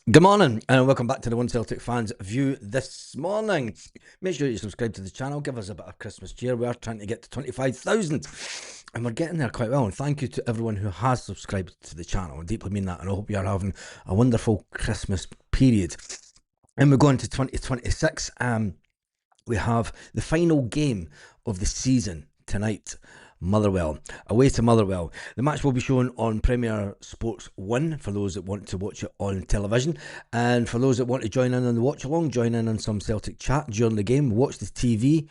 Good morning and welcome back to the One Celtic Fans View this morning. Make sure you subscribe to the channel, give us a bit of Christmas cheer. We are trying to get to 25,000 and we're getting there quite well. And thank you to everyone who has subscribed to the channel. I deeply mean that, and I hope you are having a wonderful Christmas period. And we're going to 2026. We have the final game of the season tonight. Motherwell, away to Motherwell. The match will be shown on Premier Sports 1 for those that want to watch it on television. And for those that want to join in on the watch along, join in on some Celtic chat during the game. Watch the TV,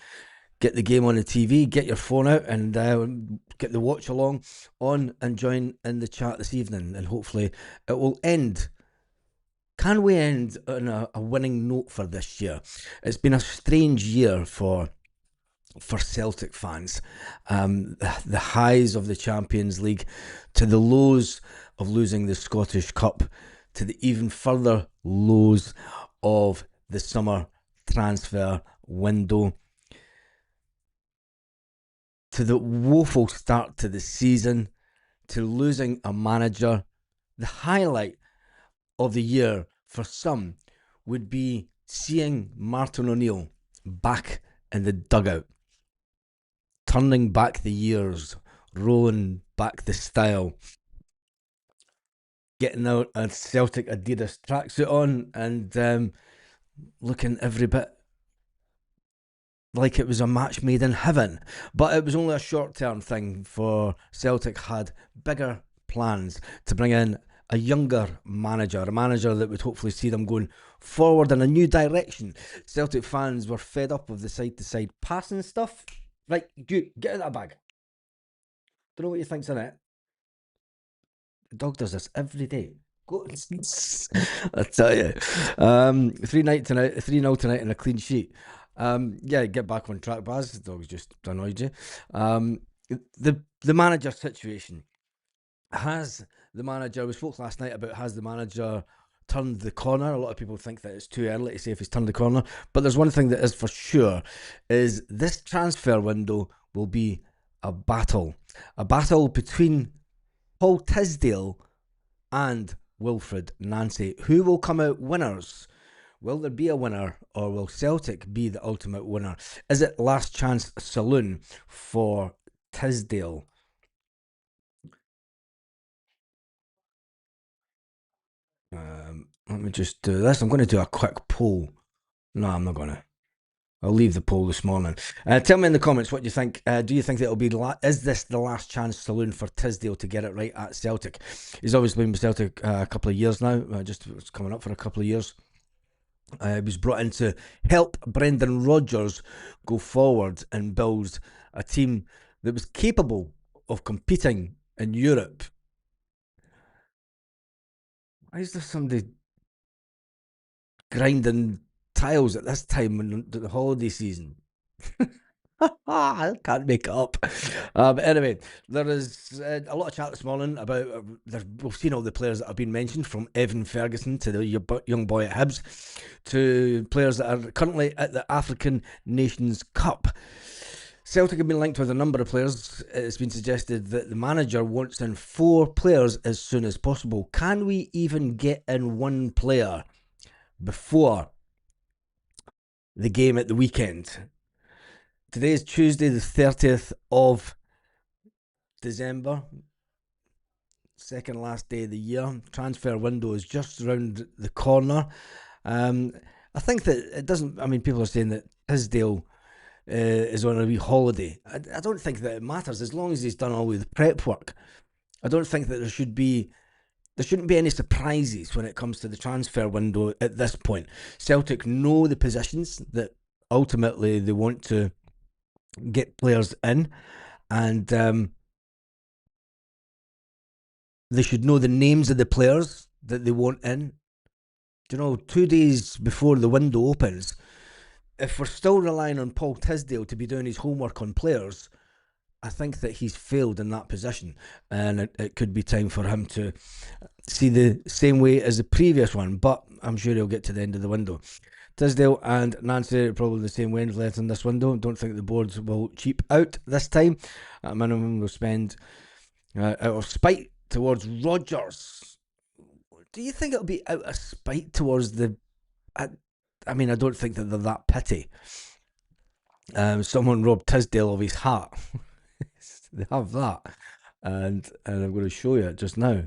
get the game on the TV, get your phone out and get the watch along on and join in the chat this evening. And hopefully it will end. Can we end on a winning note for this year? It's been a strange year for Celtic fans. The highs of the Champions League to the lows of losing the Scottish Cup to the even further lows of the summer transfer window to the woeful start to the season to losing a manager. The highlight of the year for some would be seeing Martin O'Neill back in the dugout, turning back the years, rolling back the style, getting out a Celtic Adidas tracksuit on and looking every bit like it was a match made in heaven. But it was only a short-term thing, for Celtic had bigger plans to bring in a younger manager, a manager that would hopefully see them going forward in a new direction. Celtic fans were fed up of the side-to-side passing stuff. Right, you get out of that bag. Don't know what you think's in it. The dog does this every day. Go. I tell you. 3-0 tonight and a clean sheet. Yeah, get back on track, Baz. The dog's just annoyed you. The manager situation. Has the manager, we spoke last night about, has the manager turned the corner? A lot of people think that it's too early to say if he's turned the corner, but there's one thing that is for sure, is this transfer window will be a battle between Paul Tisdale and Wilfried Nancy. Who will come out winners? Will there be a winner, or will Celtic be the ultimate winner? Is it last chance saloon for Tisdale? Let me just do this. I'm going to do a quick poll. No, I'm not going to. I'll leave the poll this morning. Tell me in the comments what you think. Do you think that it'll be? Is this the last chance saloon for Tisdale to get it right at Celtic? He's obviously been with Celtic a couple of years now. Just it's coming up for a couple of years. He was brought in to help Brendan Rodgers go forward and build a team that was capable of competing in Europe. Why is there somebody grinding tiles at this time in the holiday season? I can't make it up. But anyway, there is a lot of chat this morning about, we've seen all the players that have been mentioned, from Evan Ferguson to the young boy at Hibs, to players that are currently at the African Nations Cup. Celtic have been linked with a number of players. It's been suggested that the manager wants in 4 players as soon as possible. Can we even get in 1 player before the game at the weekend? Today is Tuesday, the 30th of December, second last day of the year. Transfer window is just around the corner. I think that it doesn't, I mean, people are saying that Tisdale is on a wee holiday. I don't think that it matters, as long as he's done all the prep work. I don't think that there shouldn't be any surprises when it comes to the transfer window at this point. Celtic know the positions that ultimately they want to get players in, and they should know the names of the players that they want in. You know, 2 days before the window opens, if we're still relying on Paul Tisdale to be doing his homework on players, I think that he's failed in that position, and it could be time for him to see the same way as the previous one, but I'm sure he'll get to the end of the window. Tisdale and Nancy are probably the same wavelength in this window. Don't think the boards will cheap out this time. At a minimum, we'll spend out of spite towards Rodgers. Do you think it'll be out of spite towards the? I mean, I don't think that they're that petty. Someone robbed Tisdale of his hat. They have that, and I'm going to show you it just now.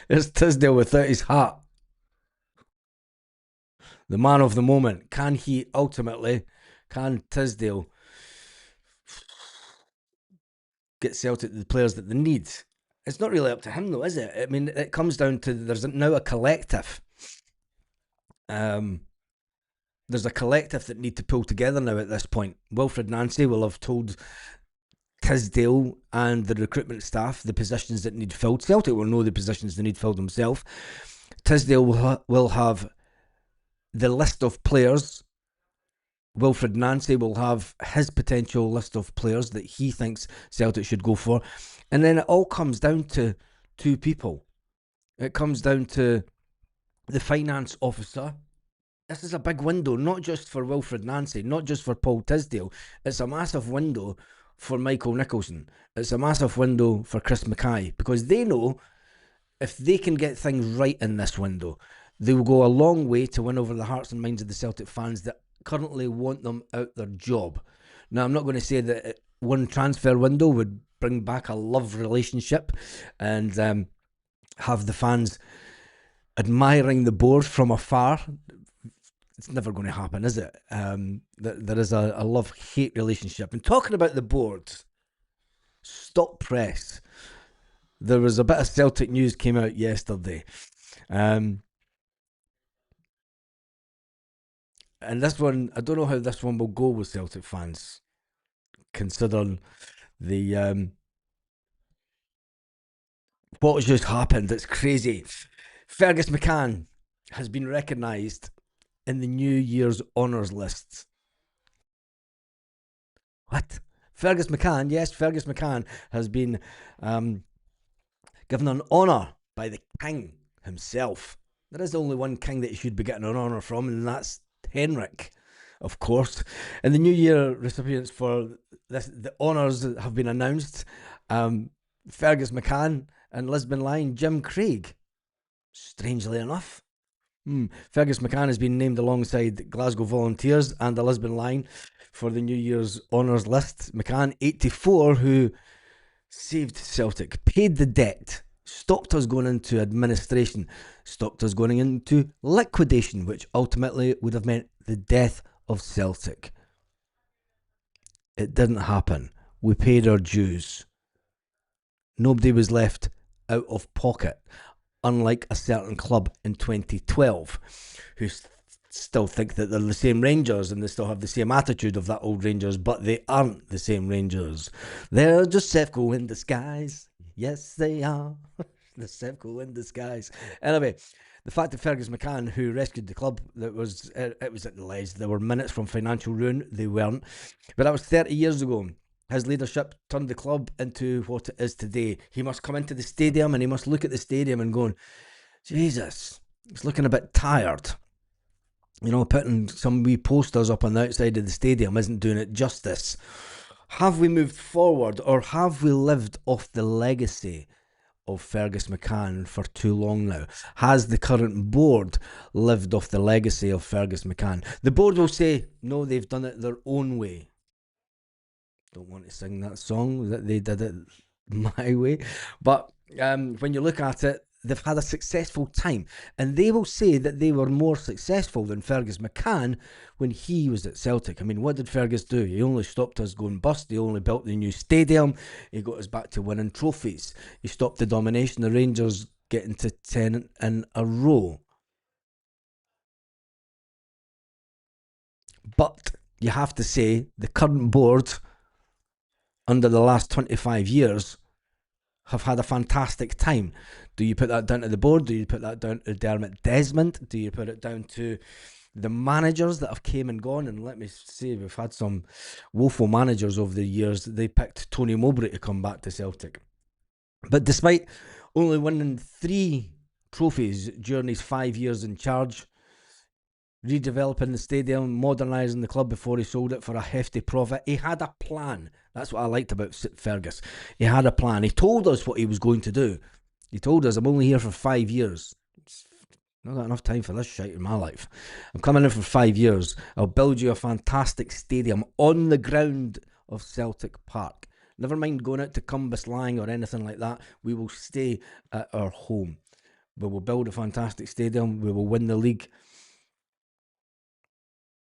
It's Tisdale without his hat. The man of the moment. Can Tisdale get Celtic the players that they need? It's not really up to him, though, is it? I mean, it comes down to there's now a collective. There's a collective that need to pull together now at this point. Wilfried Nancy will have told Tisdale and the recruitment staff the positions that need filled. Celtic will know the positions they need filled themselves. Tisdale will have the list of players. Wilfried Nancy will have his potential list of players that he thinks Celtic should go for. And then it all comes down to two people. It comes down to the finance officer. This is a big window, not just for Wilfried Nancy, not just for Paul Tisdale. It's a massive window for Michael Nicholson. It's a massive window for Chris Mackay, because they know if they can get things right in this window, they will go a long way to win over the hearts and minds of the Celtic fans that currently want them out their job. Now, I'm not going to say that one transfer window would bring back a love relationship and have the fans admiring the board from afar. It's never going to happen, is it? There is a love-hate relationship. And talking about the board, stop press. There was a bit of Celtic news came out yesterday. And this one, I don't know how this one will go with Celtic fans, considering the what just happened. It's crazy. Fergus McCann has been recognised in the New Year's honours list. What? Fergus McCann? Yes, Fergus McCann has been given an honour by the King himself. There is only one king that you should be getting an honour from, and that's Henrik, of course. And the New Year recipients for this, the honours have been announced. Fergus McCann and Lisbon Lion Jim Craig. Strangely enough. Fergus McCann has been named alongside Glasgow Volunteers and the Lisbon Lion for the New Year's honours list. McCann, 84, who saved Celtic, paid the debt, stopped us going into administration, stopped us going into liquidation, which ultimately would have meant the death of Celtic. It didn't happen. We paid our dues. Nobody was left out of pocket, unlike a certain club in 2012 who still think that they're the same Rangers and they still have the same attitude of that old Rangers, but they aren't the same Rangers. They're just Sevco in disguise. Yes, they are. The Sevco in disguise. Anyway, the fact that Fergus McCann, who rescued the club, it was alleged there were minutes from financial ruin. They weren't. But that was 30 years ago. His leadership turned the club into what it is today. He must come into the stadium and he must look at the stadium and go, Jesus, it's looking a bit tired. You know, putting some wee posters up on the outside of the stadium isn't doing it justice. Have we moved forward, or have we lived off the legacy of Fergus McCann for too long now? Has the current board lived off the legacy of Fergus McCann? The board will say, no, they've done it their own way. Don't want to sing that song, that they did it my way. But when you look at it, they've had a successful time. And they will say that they were more successful than Fergus McCann when he was at Celtic. I mean, what did Fergus do? He only stopped us going bust. He only built the new stadium. He got us back to winning trophies. He stopped the domination. The Rangers getting to 10 in a row. But you have to say the current board under the last 25 years have had a fantastic time. Do you put that down to the board? Do you put that down to Dermot Desmond? Do you put it down to the managers that have came and gone? And let me say, we've had some woeful managers over the years. They picked Tony Mowbray to come back to Celtic. But despite only winning 3 trophies during his 5 years in charge, redeveloping the stadium, modernising the club before he sold it for a hefty profit, he had a plan. That's what I liked about Fergus. He had a plan. He told us what he was going to do. He told us, I'm only here for 5 years. It's not got enough time for this shit in my life. I'm coming in for 5 years. I'll build you a fantastic stadium on the ground of Celtic Park. Never mind going out to Cumberslang or anything like that. We will stay at our home. We will build a fantastic stadium. We will win the league.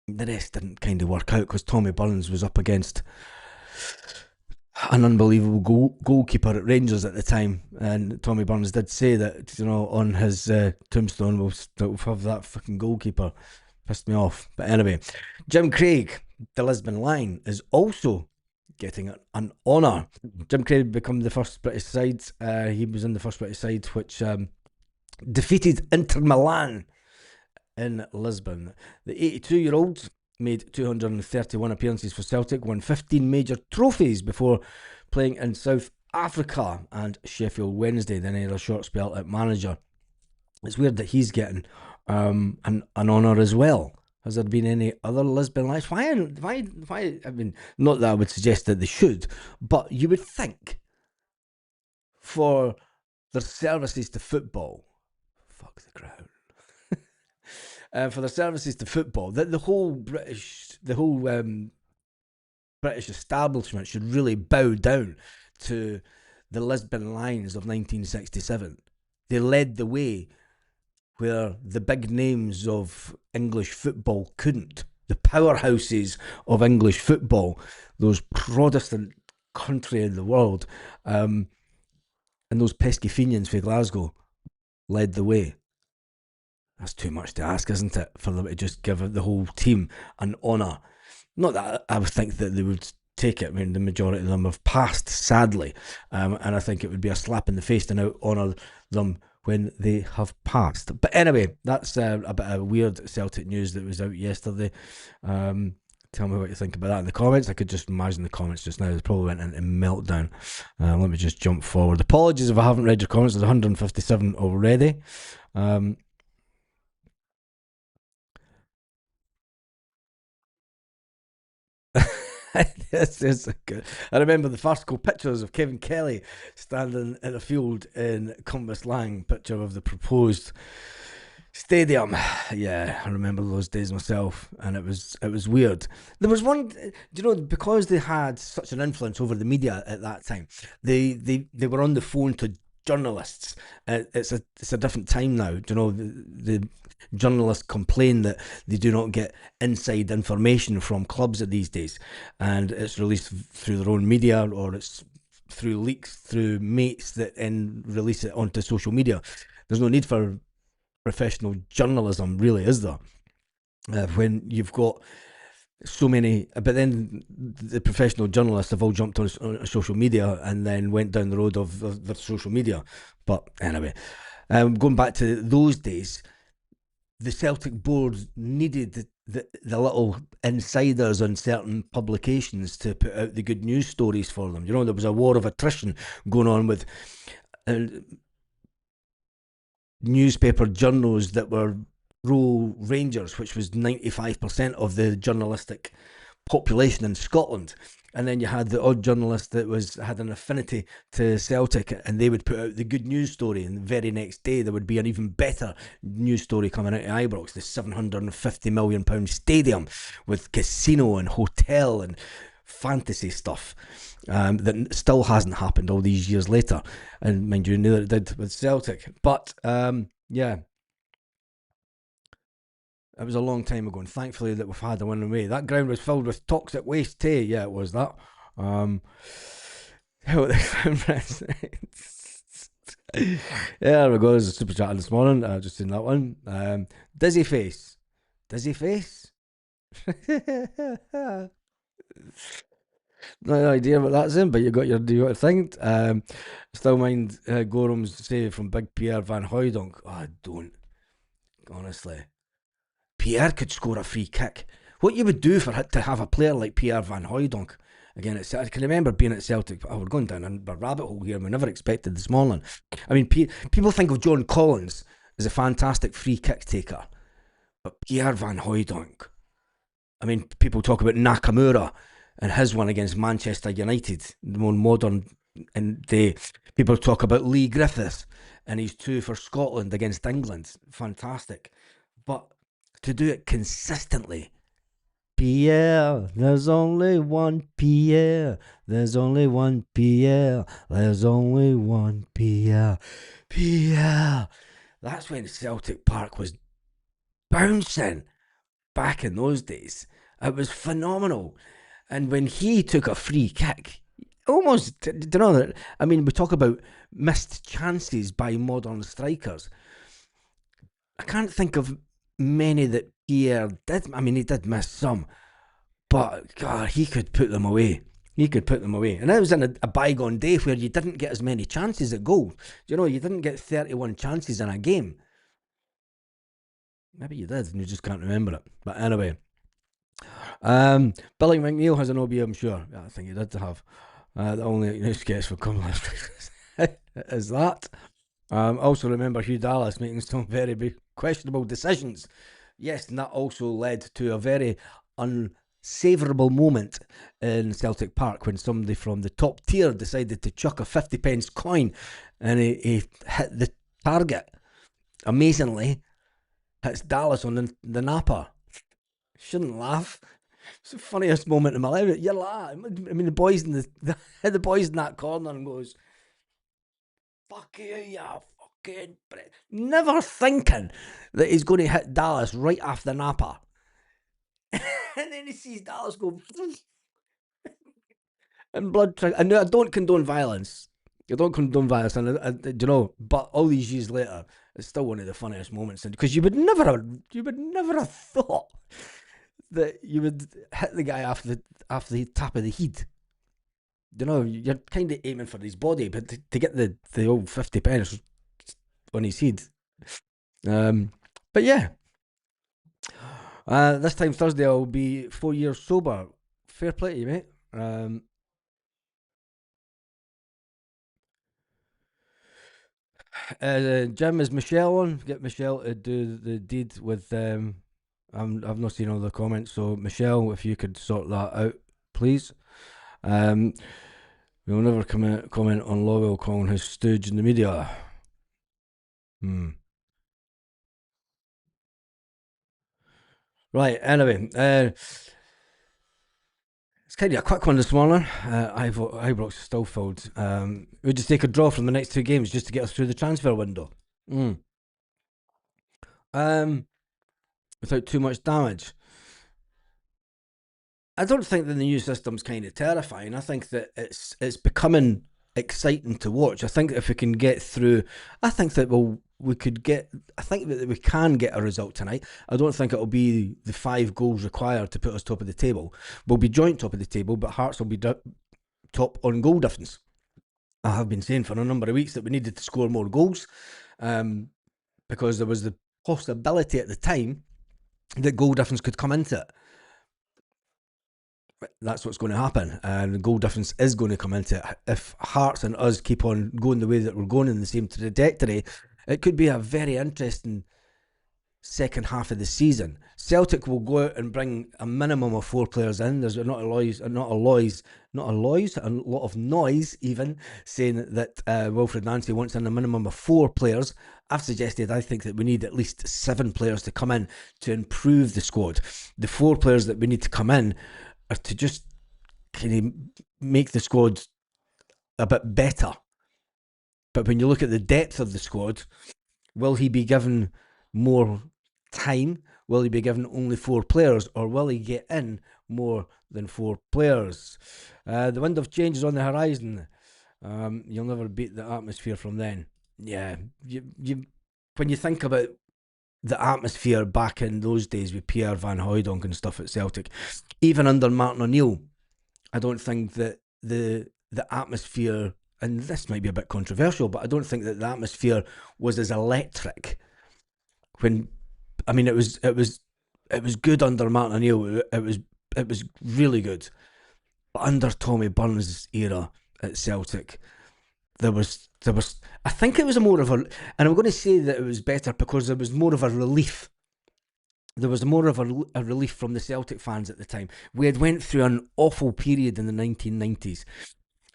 The rest didn't kind of work out because Tommy Burns was up against an unbelievable goalkeeper at Rangers at the time, and Tommy Burns did say that, on his tombstone, we'll have that fucking goalkeeper. Pissed me off. But anyway, Jim Craig, the Lisbon Lion, is also getting an honour. Jim Craig became the first British side. He was in the first British side which defeated Inter Milan in Lisbon. The 82-year-old made 231 appearances for Celtic, won 15 major trophies before playing in South Africa and Sheffield Wednesday. Then he had a short spell at manager. It's weird that he's getting an honour as well. Has there been any other Lisbon Lions? Why? I mean, not that I would suggest that they should, but you would think for their services to football, fuck the crown. For their services to football, the whole British establishment should really bow down to the Lisbon Lions of 1967. They led the way where the big names of English football couldn't. The powerhouses of English football, those Protestant country in the world, and those pesky Fenians from Glasgow led the way. That's too much to ask, isn't it, for them to just give the whole team an honour? Not that I would think that they would take it. I mean, the majority of them have passed, sadly, and I think it would be a slap in the face to now honour them when they have passed. But anyway, that's a bit of weird Celtic news that was out yesterday. Tell me what you think about that in the comments. I could just imagine the comments just now. They probably went into meltdown. Let me just jump forward. Apologies if I haven't read your comments. There's 157 already. This is good. I remember the farcical pictures of Kevin Kelly standing in a field in Cumberslang, picture of the proposed stadium. Yeah, I remember those days myself, and it was weird. There was one, because they had such an influence over the media at that time. They were on the phone to journalists. It's a different time now. The journalists complain that they do not get inside information from clubs these days, and it's released through their own media, or it's through leaks through mates that then release it onto social media. There's no need for professional journalism, really, is there? When you've got so many, but then the professional journalists have all jumped on social media and then went down the road of the social media. But anyway, going back to those days, the Celtic board needed the little insiders on certain publications to put out the good news stories for them. There was a war of attrition going on with newspaper journals that were pro Rangers, which was 95% of the journalistic population in Scotland. And then you had the odd journalist that had an affinity to Celtic, and they would put out the good news story, and the very next day there would be an even better news story coming out of Ibrox, the £750 million stadium with casino and hotel and fantasy stuff that still hasn't happened all these years later. And mind you, neither it did with Celtic. But yeah, it was a long time ago, and thankfully that we've had a win away. That ground was filled with toxic waste too. Yeah, it was that. Yeah, there we go. There's a super chat this morning. I just seen that one. Dizzy face. No idea what that's in, but you got your thing. Still mind Gorham's save from Big Pierre Van Hooijdonk. Oh, I don't. Honestly. Pierre could score a free kick. What you would do to have a player like Pierre Van Hooijdonk again at Celtic. I can remember being at Celtic. We're going down a rabbit hole here we never expected this morning. I mean, people think of John Collins as a fantastic free kick taker, but Pierre Van Hooijdonk. I mean, people talk about Nakamura and his one against Manchester United, the more modern. And people talk about Lee Griffiths and his two for Scotland against England. Fantastic. But to do it consistently, Pierre, there's only one Pierre. There's only one Pierre. There's only one Pierre. Pierre. That's when Celtic Park was bouncing back in those days. It was phenomenal. And when he took a free kick, almost, do you know that? I mean, we talk about missed chances by modern strikers. I can't think of many that Pierre did. I mean, he did miss some, but God, he could put them away. He could put them away. And that was in a bygone day where you didn't get as many chances at goal. You know, you didn't get 31 chances in a game. Maybe you did, and you just can't remember it. But anyway, Billy McNeil has an OB, I'm sure. Yeah, I think he did have. The only news sketch for coming last week is that. Also remember Hugh Dallas making some very questionable decisions. Yes, and that also led to a very unsavourable moment in Celtic Park when somebody from the top tier decided to chuck a 50 pence coin and he hit the target. Amazingly, hits Dallas on the napper. Shouldn't laugh. It's the funniest moment in my life. You're laughing. I mean, the boys in the boys in that corner and goes, "Fuck you, you fucking." Never thinking that he's going to hit Dallas right off the napper. And then he sees Dallas go and blood. I know I don't condone violence. I don't condone violence, and you know, but all these years later, it's still one of the funniest moments because you would never have thought that you would hit the guy after the tap of the head. You know, you're kind of aiming for his body, but to get the old 50 pence on his head. But yeah, this time Thursday I'll be 4 years sober. Fair play to you, mate. Jim, is Michelle on? Get Michelle to do the deed with. I've not seen all the comments, so Michelle, if you could sort that out, please. We'll never comment on Lowell calling his stooge in the media. Right, anyway, it's kind of a quick one this morning. Ibrox still filled. We just take a draw from the next two games just to get us through the transfer window. Without too much damage. I don't think that the new system's kind of terrifying. I think that it's becoming exciting to watch. I think if we can get through, I think that we can get a result tonight. I don't think it'll be the 5 goals required to put us top of the table. We'll be joint top of the table, but Hearts will be top on goal difference. I have been saying for a number of weeks that we needed to score more goals because there was the possibility at the time that goal difference could come into it. That's what's going to happen, and the goal difference is going to come into it. If Hearts and us keep on going the way that we're going in the same trajectory, it could be a very interesting second half of the season. Celtic will go out and bring a minimum of 4 players in. There's a lot of noise even saying that Wilfried Nancy wants in a minimum of 4 players. I've suggested I think that we need at least 7 players to come in to improve the squad. The 4 players that we need to come in are to just kind of make the squad a bit better. But when you look at the depth of the squad, will he be given more time? Will he be given only 4 players, or will he get in more than 4 players? The wind of change is on the horizon. You'll never beat the atmosphere from then. Yeah, when you think about the atmosphere back in those days with Pierre Van Hooijdonk and stuff at Celtic, even under Martin O'Neill, I don't think that the atmosphere, and this might be a bit controversial, but I don't think that the atmosphere was as electric when, I mean, it was good under Martin O'Neill. It was really good, but under Tommy Burns' era at Celtic, there was I think it was more of a, and I'm going to say that it was better because there was more of a relief there was more of a relief from the Celtic fans at the time. We had went through an awful period in the 1990s,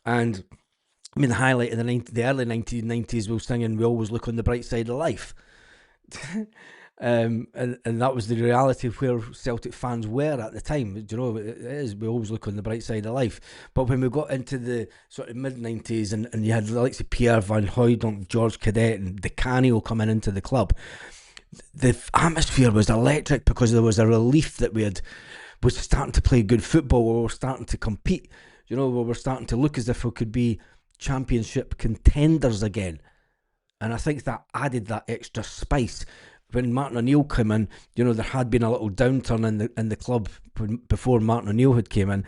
and I mean the highlight of the early 1990s was singing "We Always Look on the Bright Side of Life." And that was the reality of where Celtic fans were at the time. Do you know, it is, we always look on the bright side of life. But when we got into the sort of mid 90s, and you had the likes of Pierre Van Hooydonk, George Cadet, and Di Canio coming into the club, the atmosphere was electric because there was a relief that was starting to play good football. We were starting to compete. You know, we were starting to look as if we could be championship contenders again. And I think that added that extra spice. When Martin O'Neill came in, you know, there had been a little downturn in the club before Martin O'Neill had came in.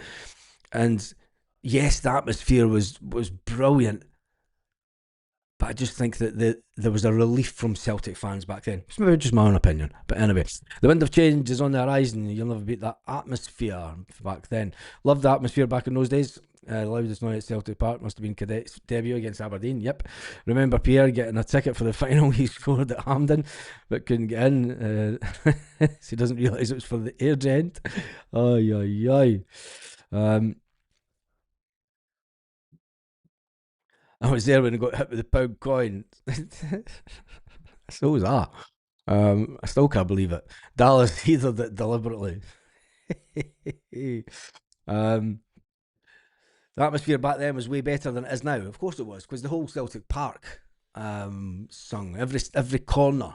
And yes, the atmosphere was brilliant. But I just think that there was a relief from Celtic fans back then. It's maybe just my own opinion. But anyway, the wind of change is on the horizon. You'll never beat that atmosphere back then. Loved the atmosphere back in those days. Loudest noise at Celtic Park must have been Cadet's debut against Aberdeen. Yep. Remember Pierre getting a ticket for the final he scored at Hampden, but couldn't get in. So he doesn't realise it was for the air gent. Ay, ay, ay. I was there when he got hit with the pound coin. So was I. I still can't believe it. Dallas either that deliberately. um, the atmosphere back then was way better than it is now. Of course it was, because the whole Celtic Park sung every corner.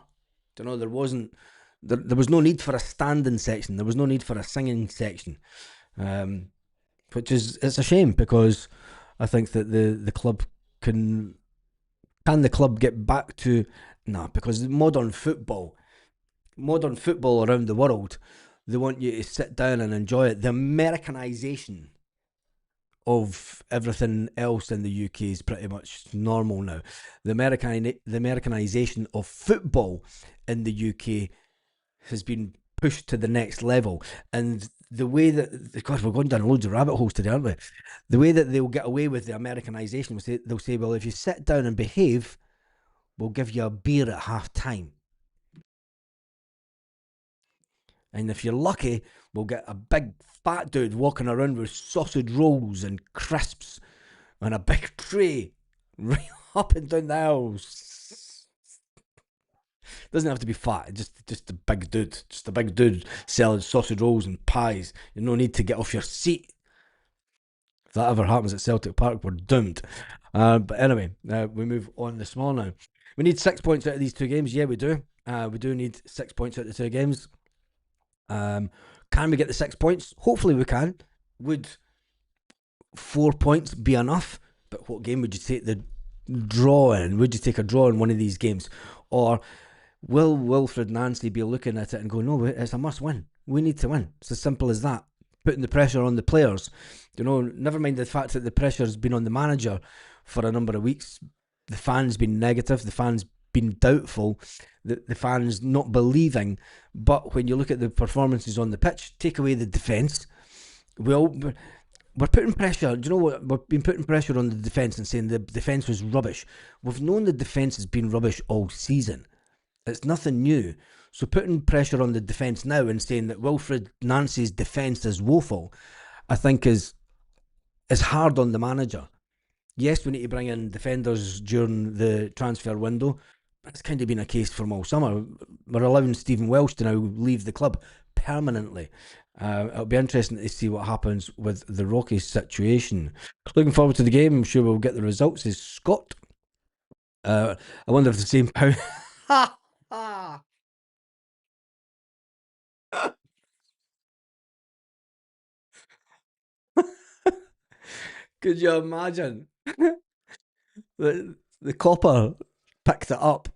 You know, there was no need for a standing section. There was no need for a singing section, which is it's a shame because I think that the club can the club get back to because modern football around the world, they want you to sit down and enjoy it. The Americanization of everything else in the UK is pretty much normal now. The Americanization of football in the UK has been pushed to the next level, and the way that God, we're going down loads of rabbit holes today, aren't we? The way that they'll get away with the Americanization, they'll say, well, if you sit down and behave, we'll give you a beer at half time. And if you're lucky, we'll get a big fat dude walking around with sausage rolls and crisps and a big tray right up and down the house. Doesn't have to be fat, just a big dude. Just a big dude selling sausage rolls and pies. You no need to get off your seat. If that ever happens at Celtic Park, we're doomed. But anyway, we move on this morning. We need 6 points out of these two games. Yeah, we do. We do need 6 points out of the two games. Can we get the 6 points? Hopefully we can. Would 4 points be enough? But what game would you take the draw in? Would you take a draw in one of these games? Or will Wilfried Nancy be looking at it and go, no, it's a must win. We need to win. It's as simple as that. Putting the pressure on the players. You know, never mind the fact that the pressure's been on the manager for a number of weeks. The fans been negative. The fans been doubtful. The fans not believing. But when you look at the performances on the pitch, take away the defence. We're putting pressure. Do you know what? We've been putting pressure on the defence and saying the defence was rubbish. We've known the defence has been rubbish all season. It's nothing new. So putting pressure on the defence now and saying that Wilfried Nancy's defence is woeful, I think is hard on the manager. Yes, we need to bring in defenders during the transfer window. That's kind of been a case from all summer. We're allowing Stephen Welsh to now leave the club permanently. It'll be interesting to see what happens with the Rockies situation. Looking forward to the game. I'm sure we'll get the results. Is Scott? I wonder if the same pound. Could you imagine? The copper picked it up.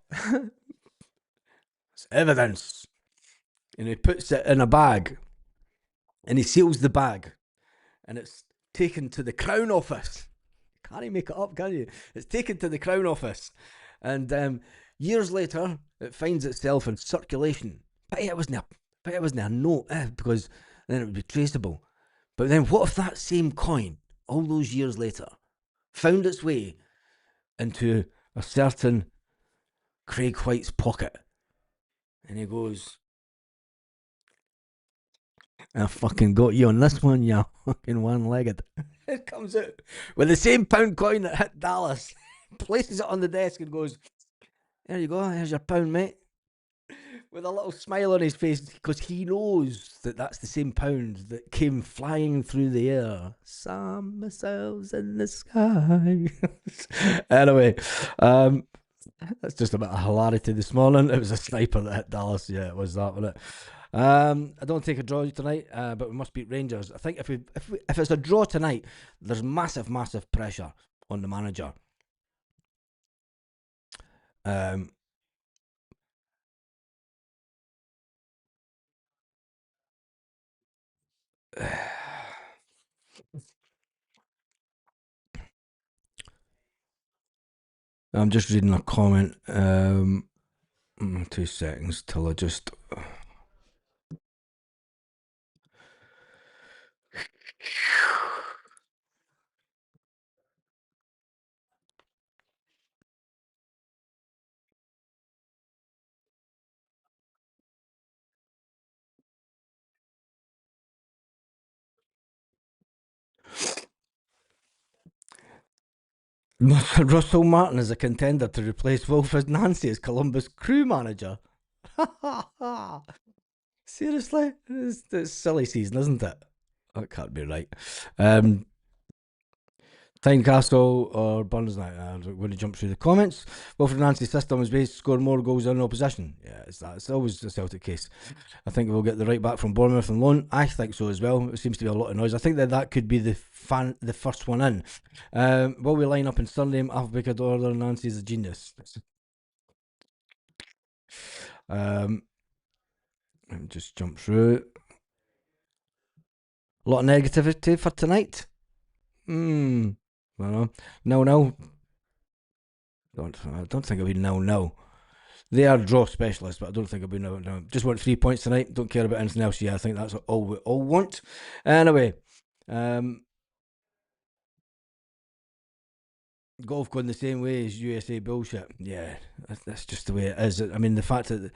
It's evidence. And he puts it in a bag and he seals the bag and it's taken to the Crown Office. Can't you make it up, can you? It's taken to the Crown Office. And years later, it finds itself in circulation. But it wasn't a note, because then it would be traceable. But then what if that same coin, all those years later, found its way into a certain Craig White's pocket? And he goes, I fucking got you on this one, you fucking one-legged. It comes out with the same pound coin that hit Dallas, places it on the desk and goes, "There you go, here's your pound, mate." With a little smile on his face because he knows that that's the same pound that came flying through the air. Some missiles in the sky. Anyway, that's just a bit of hilarity this morning. It was a sniper that hit Dallas. Yeah, it was that, wasn't it? I don't take a draw tonight, but we must beat Rangers. I think if it's a draw tonight, there's massive pressure on the manager. Um, I'm just reading a comment. 2 seconds till I just. Russell Martin is a contender to replace Wilfried Nancy as Columbus crew manager. Seriously? It's silly season, isn't it? That can't be right. Um, Tynecastle or Burns night. I'm going to jump through the comments. Wilfried Nancy's system is based to score more goals than opposition. Yeah, it's that. It's always the Celtic case. I think we'll get the right back from Bournemouth and loan. I think so as well. It seems to be a lot of noise. I think that could be the first one in. Will we line up in surname alphabetical order? Nancy's a genius. Let me just jump through. A lot of negativity for tonight. Well, no. I don't think it'll be no. They are draw specialists, but I don't think it'll be no. Just want 3 points tonight. Don't care about anything else. Yeah, I think that's all we all want. Anyway, golf going the same way as USA bullshit. Yeah, that's just the way it is. I mean, the fact that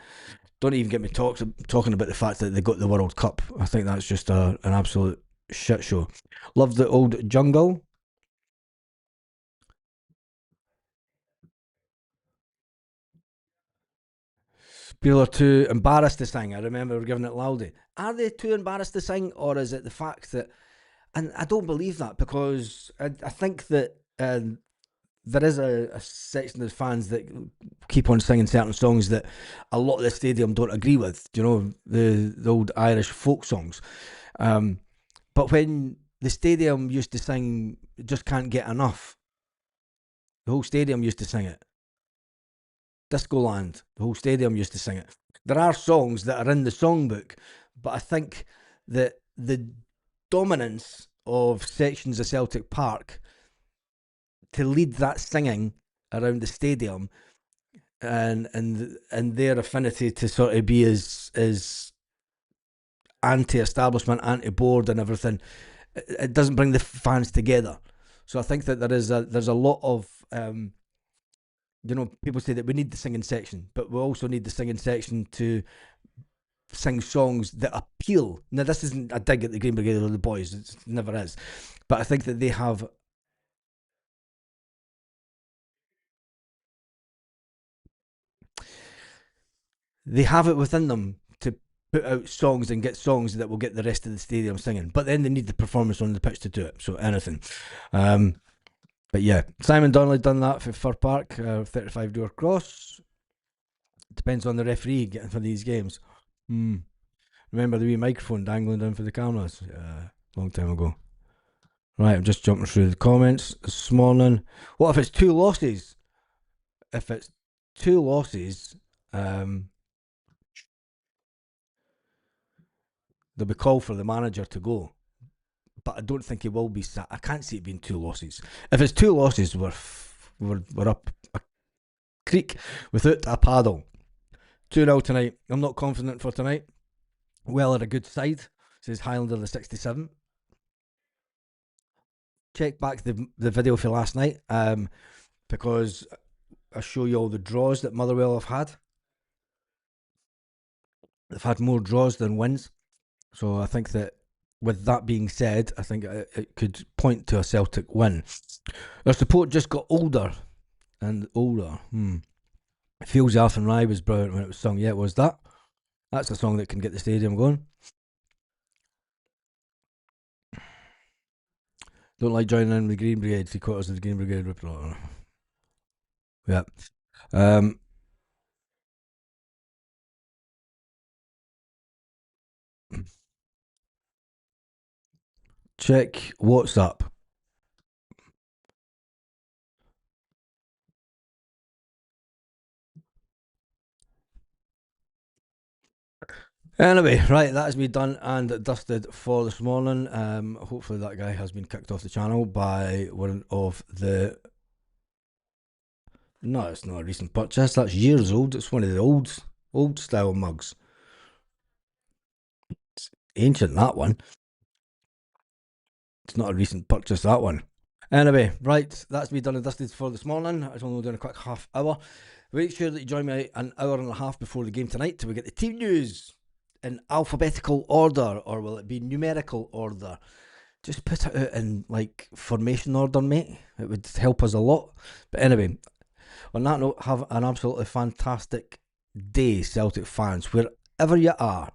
don't even get me talking about the fact that they got the World Cup. I think that's just an absolute shit show. Love the old jungle. People are too embarrassed to sing. I remember we giving it loudly. Are they too embarrassed to sing, or is it the fact that? And I don't believe that because I think that there is a section of fans that keep on singing certain songs that a lot of the stadium don't agree with. Do you know the old Irish folk songs? But when the stadium used to sing, "Just Can't Get Enough," the whole stadium used to sing it. Discoland, the whole stadium used to sing it. There are songs that are in the songbook, but I think that the dominance of sections of Celtic Park to lead that singing around the stadium and their affinity to sort of be as anti-establishment, anti-board, and everything, it doesn't bring the fans together. So I think that there's a lot of people say that we need the singing section, but we also need the singing section to sing songs that appeal. Now, this isn't a dig at the Green Brigade or the boys; it never is. But I think that they have it within them to put out songs and get songs that will get the rest of the stadium singing. But then they need the performance on the pitch to do it. So anything. But yeah, Simon Donnelly done that for Fir Park, 35 door cross. Depends on the referee getting for these games. Remember the wee microphone dangling down for the cameras? Yeah, long time ago. Right, I'm just jumping through the comments this morning. What if it's 2 losses? If it's 2 losses, there'll be call for the manager to go. But I don't think he will be sat. I can't see it being 2 losses. If it's 2 losses, we're up a creek without a paddle. 2-0 tonight. I'm not confident for tonight. Well, at a good side, says Highlander the 67. Check back the video for last night because I show you all the draws that Motherwell have had. They've had more draws than wins. So I think that with that being said, I think it could point to a Celtic win. Their support just got older and older. Feels Arth and Rye was brilliant when it was sung. Yeah, it was that. That's a song that can get the stadium going. Don't like joining in the Green Brigade, 3/4 of the Green Brigade report. Yeah. Um, check WhatsApp. Anyway, right, that has been done and dusted for this morning. Hopefully that guy has been kicked off the channel by one of the... No, it's not a recent purchase. That's years old. It's one of the old style mugs. It's ancient, that one. It's not a recent purchase, that one. Anyway, right, that's me done and dusted for this morning. I was only doing a quick half hour. Make sure that you join me an hour and a half before the game tonight till we get the team news in alphabetical order, or will it be numerical order? Just put it out in like formation order, mate. It would help us a lot. But anyway, on that note, have an absolutely fantastic day, Celtic fans, wherever you are,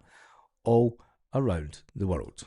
all around the world.